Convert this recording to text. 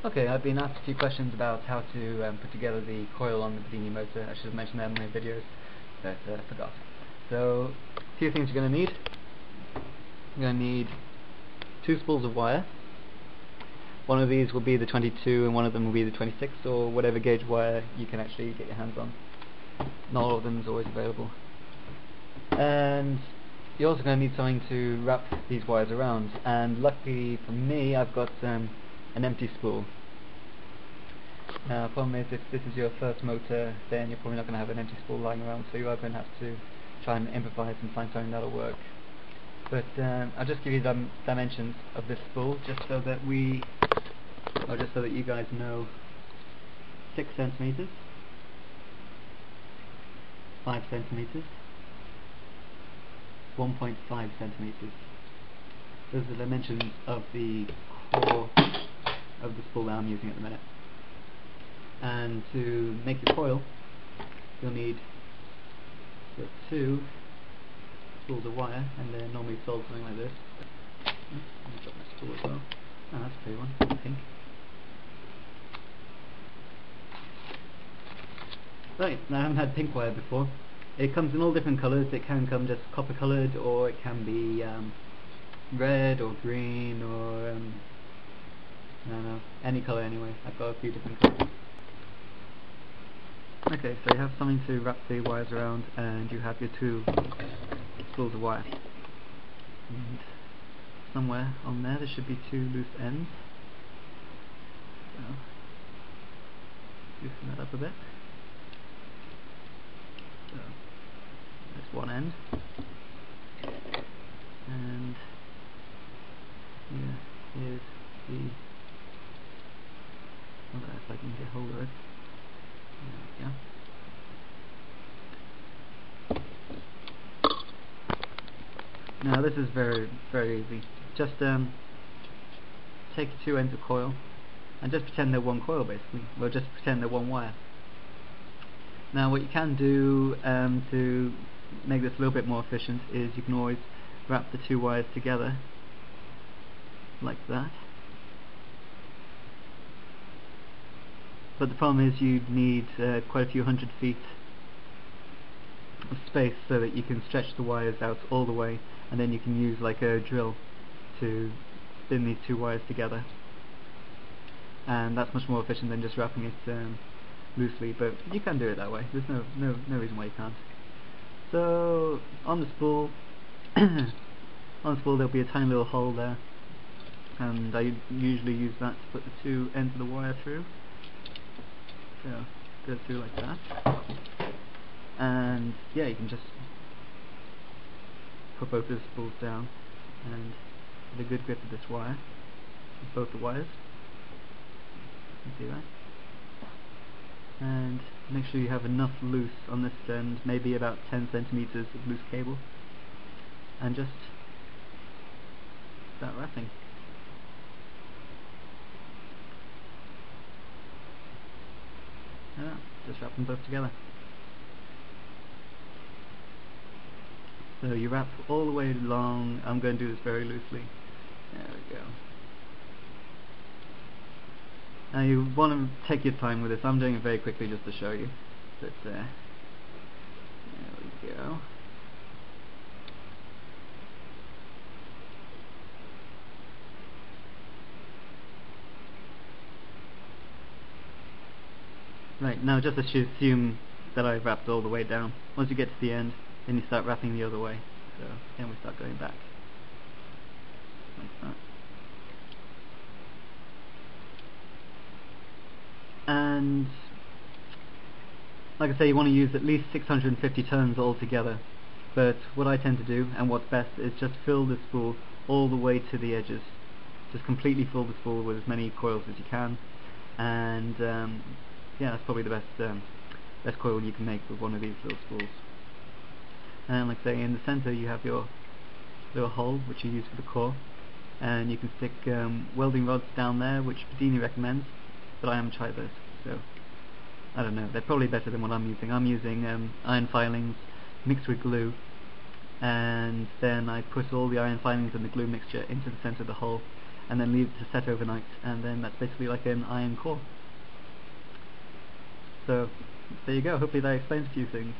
Okay, I've been asked a few questions about how to put together the coil on the Bedini motor. I should have mentioned that in my videos, but forgot. So, a few things you're going to need. You're going to need 2 spools of wire. One of these will be the 22 and one of them will be the 26, or whatever gauge wire you can actually get your hands on. Not all of them is always available. And you're also going to need something to wrap these wires around, and luckily for me I've got an empty spool. Problem is, if this is your first motor, then you're probably not going to have an empty spool lying around, so you are going to have to try and improvise and find something that'll work. But I'll just give you the dimensions of this spool, just so that you guys know. 6 centimeters, 5 centimeters, 1.5 centimeters. Those are the dimensions of the core of the spool that I'm using at the minute. And to make your coil, you'll need 2 spools of wire, and they're normally sold something like this. Let me drop my spool as well. Oh, that's a pretty one, pink. Right, now I haven't had pink wire before. It comes in all different colours. It can come just copper coloured, or it can be red or green, or I don't know, any colour anyway. I've got a few different colours. Okay, so you have something to wrap the wires around, and you have your 2 spools of wire. And somewhere on there should be 2 loose ends. So, loosen that up a bit. So, there's one end. And here is the... I don't know if I can get hold of it. There we go. Now this is very, very easy. Just take 2 ends of coil and just pretend they're one coil, basically. Well, just pretend they're one wire. Now what you can do to make this a little bit more efficient is you can always wrap the 2 wires together like that. But the problem is you'd need quite a few hundred feet of space so that you can stretch the wires out all the way, and then you can use like a drill to spin these 2 wires together, and that's much more efficient than just wrapping it loosely. But you can do it that way. There's no reason why you can't. So on the spool there'll be a tiny little hole there, and I usually use that to put the 2 ends of the wire through. So go through like that, and yeah, you can just put both of the spools down and get a good grip of this wire with both the wires. You can see that, and make sure you have enough loose on this end, maybe about 10 centimeters of loose cable, and just start wrapping. Yeah, just wrap them both together. So you wrap all the way along. I'm going to do this very loosely. There we go. Now you want to take your time with this. I'm doing it very quickly just to show you. But there we go. Right, now just assume that I've wrapped all the way down. Once you get to the end, then you start wrapping the other way. So then we start going back. Like that. And like I say, you want to use at least 650 turns altogether. But what I tend to do, and what's best, is just fill the spool all the way to the edges. Just completely fill the spool with as many coils as you can. And yeah, that's probably the best coil you can make with one of these little spools. And like I say, in the center you have your little hole which you use for the core, and you can stick welding rods down there, which Bedini recommends, but I haven't tried those, so I don't know. They're probably better than what I'm using. I'm using iron filings mixed with glue, and then I put all the iron filings and the glue mixture into the center of the hole, and then leave it to set overnight, and then that's basically like an iron core. So there you go. Hopefully that explains a few things.